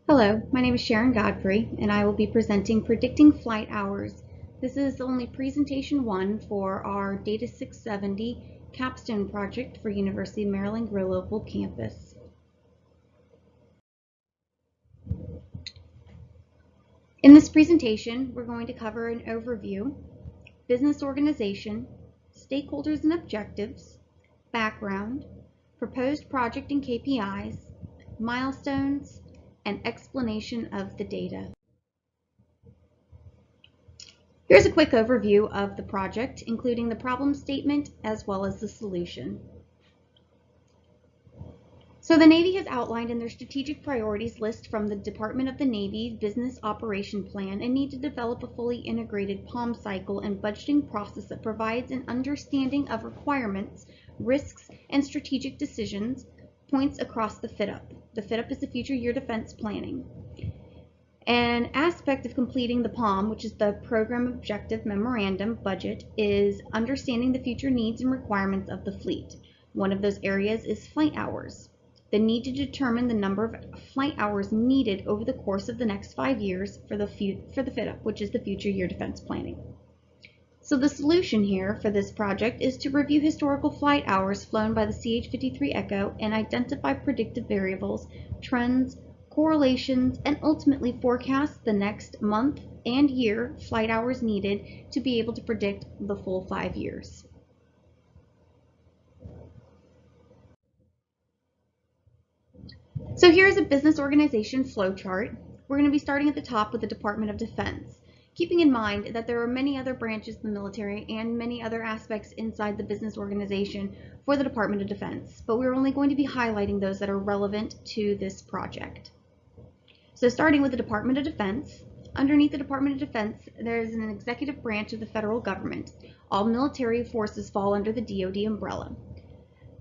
Hello, my name is Sharon Godfrey, and I will be presenting Predicting Flight Hours. This is only presentation one for our Data 670 capstone project for University of Maryland Grove-Oval campus. In this presentation, we're going to cover an overview, business organization, stakeholders and objectives, background, proposed project and KPIs, milestones, and explanation of the data. Here's a quick overview of the project, including the problem statement as well as the solution. So the Navy has outlined in their strategic priorities list from the Department of the Navy Business Operation Plan a need to develop a fully integrated POM cycle and budgeting process that provides an understanding of requirements, risks, and strategic decisions points across the FYDP. The FYDP is the Future Year Defense Planning. An aspect of completing the POM, which is the Program Objective Memorandum budget, is understanding the future needs and requirements of the fleet. One of those areas is flight hours. The need to determine the number of flight hours needed over the course of the next 5 years for the FYDP, which is the Future Year Defense Planning. So the solution here for this project is to review historical flight hours flown by the CH-53 Echo and identify predictive variables, trends, correlations, and ultimately forecast the next month and year flight hours needed to be able to predict the full 5 years. So here's a business organization flow chart. We're going to be starting at the top with the Department of Defense, keeping in mind that there are many other branches in the military and many other aspects inside the business organization for the Department of Defense, but we're only going to be highlighting those that are relevant to this project. So starting with the Department of Defense, underneath the Department of Defense, there is an executive branch of the federal government. All military forces fall under the DoD umbrella.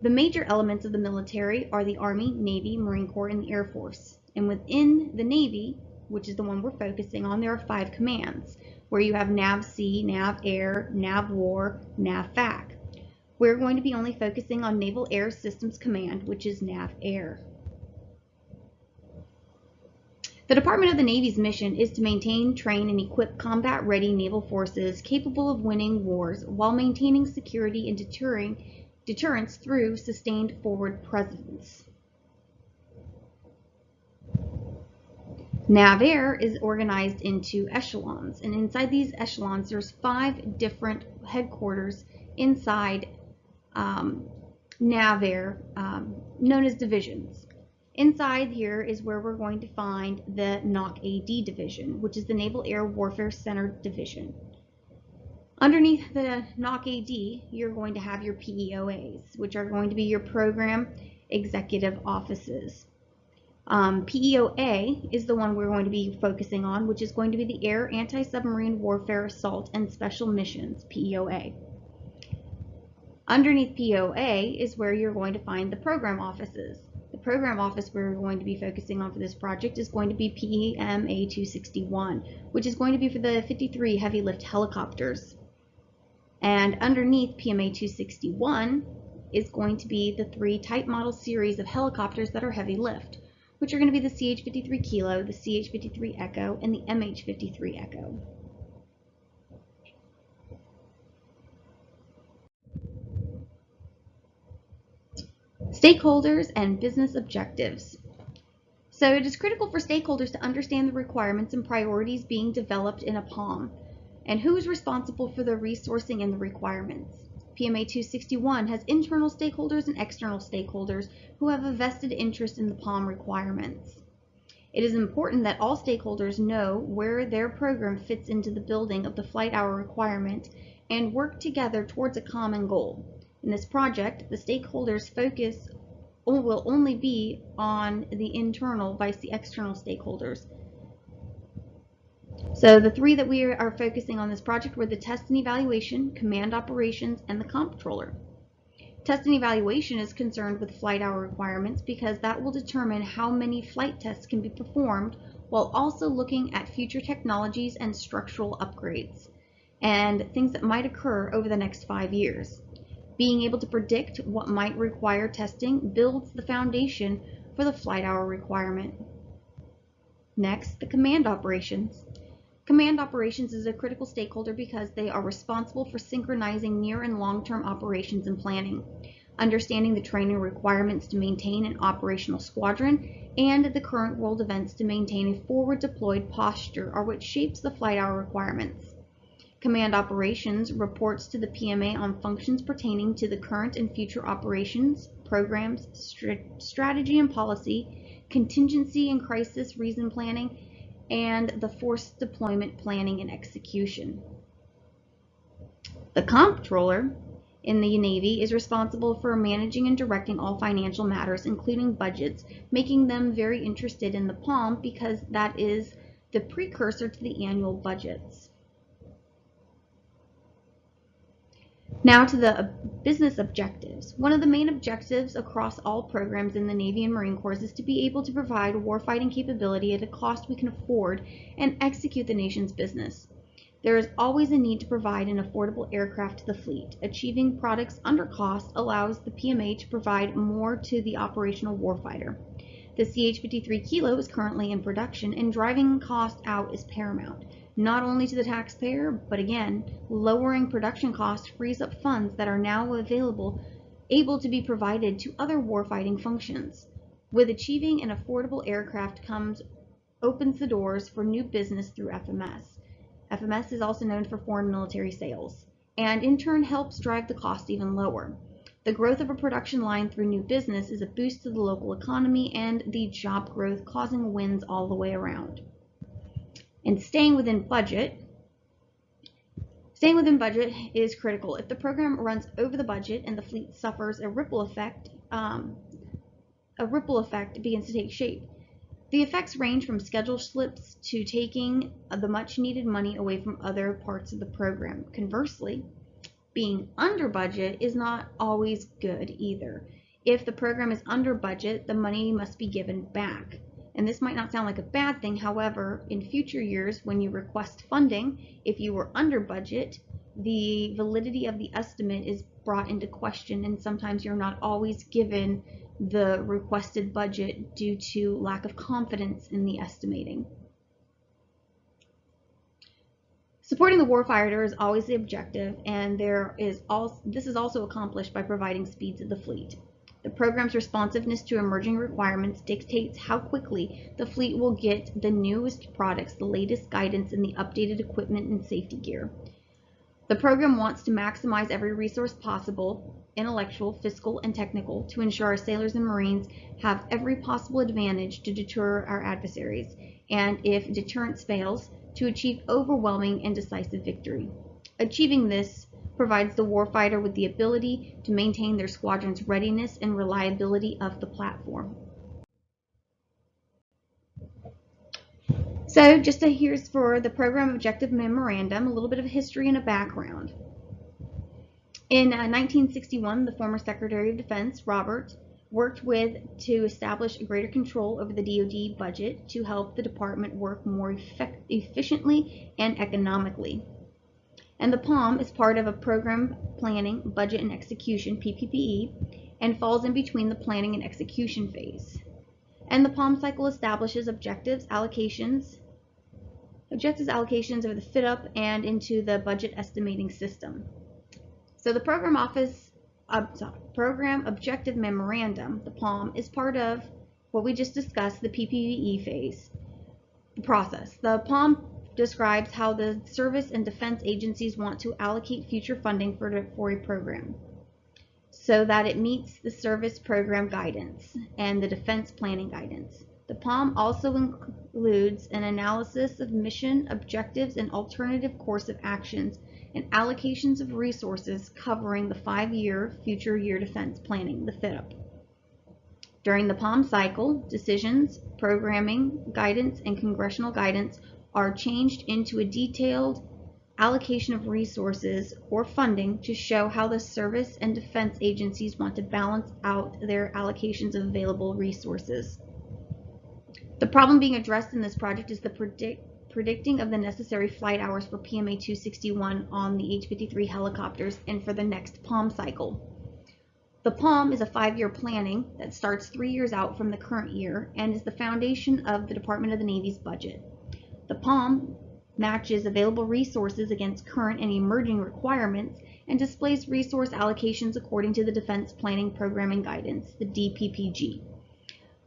The major elements of the military are the Army, Navy, Marine Corps, and the Air Force. And within the Navy, which is the one we're focusing on, there are 5 commands, where you have NAVSEA, NAVAIR, NAVWAR, NAVFAC. We're going to be only focusing on Naval Air Systems Command, which is NAVAIR. The Department of the Navy's mission is to maintain, train, and equip combat-ready naval forces capable of winning wars while maintaining security and deterrence through sustained forward presence. NAVAIR is organized into echelons, and inside these echelons there's 5 different headquarters inside NAVAIR, known as divisions. Inside here is where we're going to find the NOC-AD division, which is the Naval Air Warfare Center division. Underneath the NOC-AD, you're going to have your PEOAs, which are going to be your program executive offices. PEOA is the one we're going to be focusing on, which is going to be the Air Anti-Submarine Warfare Assault and Special Missions, PEOA. Underneath PEOA is where you're going to find the program offices. The program office we're going to be focusing on for this project is going to be PMA-261, which is going to be for the 53 heavy lift helicopters. And underneath PMA-261 is going to be the 3 type model series of helicopters that are heavy lift, which are going to be the CH-53 Kilo, the CH-53 Echo, and the MH-53 Echo. Stakeholders and business objectives. So it is critical for stakeholders to understand the requirements and priorities being developed in a POM, and who is responsible for the resourcing and the requirements. PMA 261 has internal stakeholders and external stakeholders who have a vested interest in the POM requirements. It is important that all stakeholders know where their program fits into the building of the flight hour requirement and work together towards a common goal. In this project, the stakeholders' focus will only be on the internal versus the external stakeholders. So the 3 that we are focusing on this project were the test and evaluation, command operations, and the comptroller. Test and evaluation is concerned with flight hour requirements because that will determine how many flight tests can be performed while also looking at future technologies and structural upgrades and things that might occur over the next 5 years. Being able to predict what might require testing builds the foundation for the flight hour requirement. Next, the command operations. Command operations is a critical stakeholder because they are responsible for synchronizing near and long-term operations and planning, understanding the training requirements to maintain an operational squadron, and the current world events to maintain a forward deployed posture are what shapes the flight hour requirements. Command operations reports to the PMA on functions pertaining to the current and future operations, programs, strategy and policy, contingency and crisis reason planning, and the force deployment planning and execution. The comptroller in the Navy is responsible for managing and directing all financial matters, including budgets, making them very interested in the POM because that is the precursor to the annual budgets. Now to the business objectives. One of the main objectives across all programs in the Navy and Marine Corps is to be able to provide warfighting capability at a cost we can afford and execute the nation's business. There is always a need to provide an affordable aircraft to the fleet. Achieving products under cost allows the PMA to provide more to the operational warfighter. The CH-53 Kilo is currently in production, and driving cost out is paramount, not only to the taxpayer, but again, lowering production costs frees up funds that are now able to be provided to other warfighting functions. With achieving an affordable aircraft opens the doors for new business through FMS. FMS is also known for foreign military sales, and in turn helps drive the cost even lower. The growth of a production line through new business is a boost to the local economy and the job growth, causing wins all the way around. And staying within budget is critical. If the program runs over the budget and the fleet suffers a ripple effect begins to take shape. The effects range from schedule slips to taking the much needed money away from other parts of the program. Conversely, being under budget is not always good either. If the program is under budget, the money must be given back. And this might not sound like a bad thing. However, in future years, when you request funding, if you were under budget, the validity of the estimate is brought into question, and sometimes you're not always given the requested budget due to lack of confidence in the estimating. Supporting the warfighter is always the objective, and this is also accomplished by providing speed to the fleet. The program's responsiveness to emerging requirements dictates how quickly the fleet will get the newest products, the latest guidance, and the updated equipment and safety gear. The program wants to maximize every resource possible, intellectual, fiscal, and technical, to ensure our sailors and Marines have every possible advantage to deter our adversaries, and if deterrence fails, to achieve overwhelming and decisive victory. Achieving this provides the warfighter with the ability to maintain their squadron's readiness and reliability of the platform. So here's for the program objective memorandum, a little bit of history and a background. In 1961, the former Secretary of Defense, Robert, worked to establish greater control over the DoD budget to help the department work more efficiently and economically. And the POM is part of a program planning, budget, and execution, PPPE, and falls in between the planning and execution phase. And the POM cycle establishes objectives allocations of the fit-up and into the budget estimating system. So the program objective memorandum, the POM, is part of what we just discussed, the PPPE phase, the process. The POM describes how the service and defense agencies want to allocate future funding for a program so that it meets the service program guidance and the defense planning guidance. The POM also includes an analysis of mission, objectives, and alternative course of actions and allocations of resources covering the 5-year future year defense planning, the FITUP. During the POM cycle, decisions, programming, guidance, and congressional guidance are changed into a detailed allocation of resources or funding to show how the service and defense agencies want to balance out their allocations of available resources. The problem being addressed in this project is the predicting of the necessary flight hours for PMA 261 on the H-53 helicopters and for the next POM cycle. The POM is a 5-year planning that starts 3 years out from the current year and is the foundation of the Department of the Navy's budget. The POM matches available resources against current and emerging requirements and displays resource allocations according to the Defense Planning Program and Guidance, the DPPG.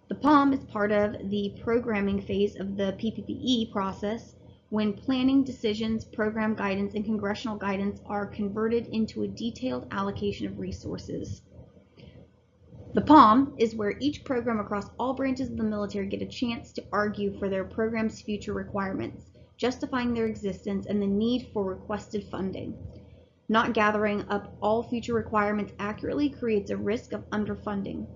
The POM is part of the programming phase of the PPPE process, when planning decisions, program guidance, and congressional guidance are converted into a detailed allocation of resources. The POM is where each program across all branches of the military get a chance to argue for their program's future requirements, justifying their existence and the need for requested funding. Not gathering up all future requirements accurately creates a risk of underfunding.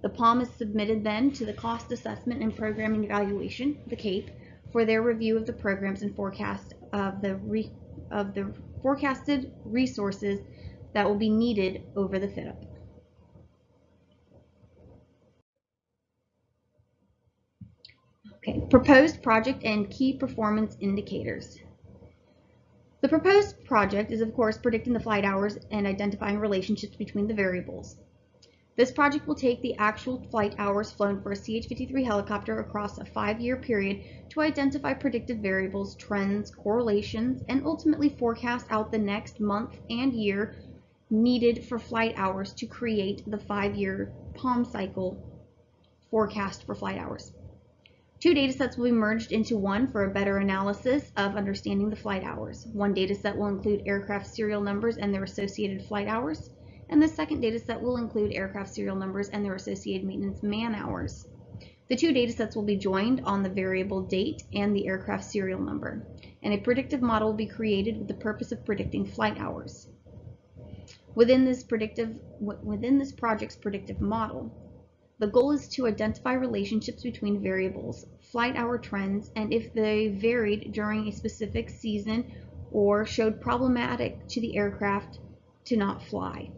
The POM is submitted then to the Cost Assessment and Programming Evaluation, the CAPE, for their review of the programs and forecast of the forecasted resources that will be needed over the fit-up. Okay, proposed project and key performance indicators. The proposed project is, of course, predicting the flight hours and identifying relationships between the variables. This project will take the actual flight hours flown for a CH-53 helicopter across a 5-year period to identify predicted variables, trends, correlations, and ultimately forecast out the next month and year needed for flight hours to create the 5-year POM cycle forecast for flight hours. 2 datasets will be merged into one for a better analysis of understanding the flight hours. One dataset will include aircraft serial numbers and their associated flight hours, and the second dataset will include aircraft serial numbers and their associated maintenance man hours. The 2 datasets will be joined on the variable date and the aircraft serial number, and a predictive model will be created with the purpose of predicting flight hours. Within this project's predictive model, the goal is to identify relationships between variables, flight hour trends, and if they varied during a specific season or showed problematic to the aircraft to not fly.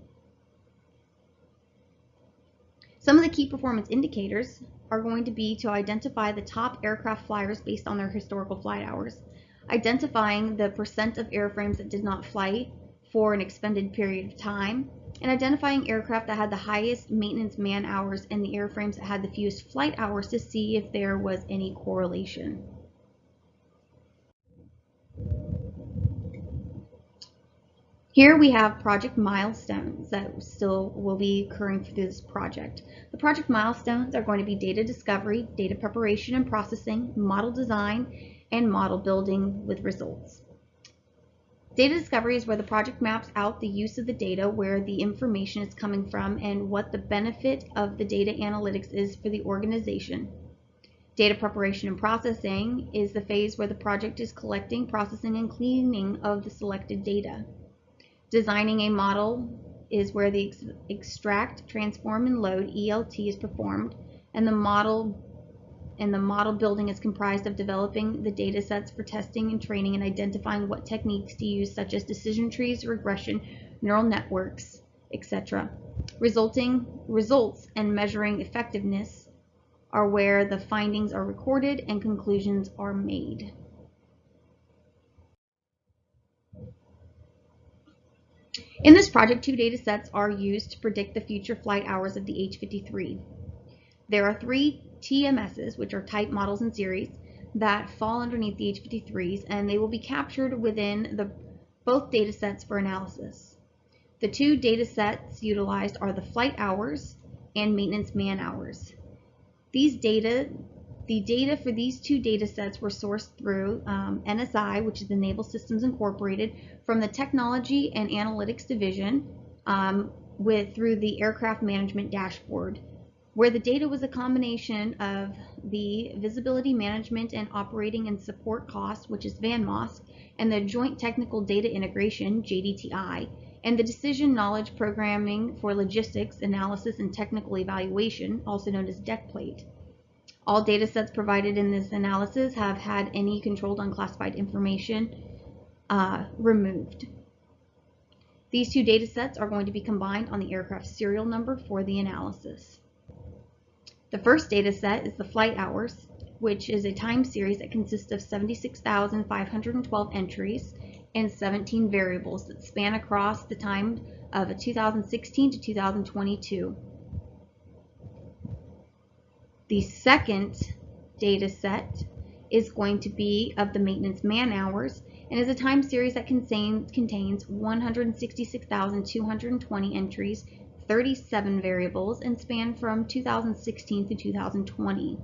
Some of the key performance indicators are going to be to identify the top aircraft flyers based on their historical flight hours, identifying the percent of airframes that did not fly for an extended period of time, and identifying aircraft that had the highest maintenance man hours and the airframes that had the fewest flight hours to see if there was any correlation. Here we have project milestones that still will be occurring through this project. The project milestones are going to be data discovery, data preparation and processing, model design, and model building with results. Data discovery is where the project maps out the use of the data, where the information is coming from, and what the benefit of the data analytics is for the organization. Data preparation and processing is the phase where the project is collecting, processing, and cleaning of the selected data. Designing a model is where the extract, transform, and load ELT is performed, and the model building is comprised of developing the data sets for testing and training and identifying what techniques to use, such as decision trees, regression, neural networks, etc. Results and measuring effectiveness are where the findings are recorded and conclusions are made. In this project, 2 data sets are used to predict the future flight hours of the H-53. There are 3 TMSs, which are type, models, and series, that fall underneath the H-53s, and they will be captured within both data sets for analysis. The 2 data sets utilized are the flight hours and maintenance man hours. The data for these 2 data sets were sourced through NSI, which is the Naval Systems Incorporated, from the Technology and Analytics Division through the Aircraft Management Dashboard, where the data was a combination of the Visibility Management and Operating and Support Costs, which is VANMOS, and the Joint Technical Data Integration, JDTI, and the Decision Knowledge Programming for Logistics, Analysis, and Technical Evaluation, also known as DECPLATE. All data sets provided in this analysis have had any controlled unclassified information removed. These 2 data sets are going to be combined on the aircraft serial number for the analysis. The first data set is the flight hours, which is a time series that consists of 76,512 entries and 17 variables that span across the time of 2016 to 2022. The second data set is going to be of the maintenance man hours and is a time series that contains 166,220 entries, 37 variables, and span from 2016 to 2020.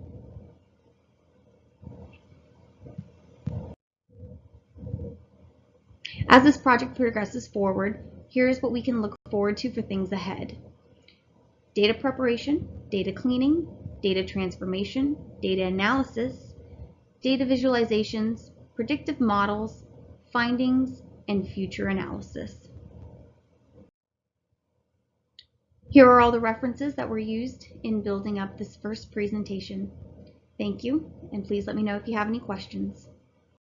As this project progresses forward, here's what we can look forward to for things ahead. Data preparation, data cleaning, data transformation, data analysis, data visualizations, predictive models, findings, and future analysis. Here are all the references that were used in building up this first presentation. Thank you, and please let me know if you have any questions.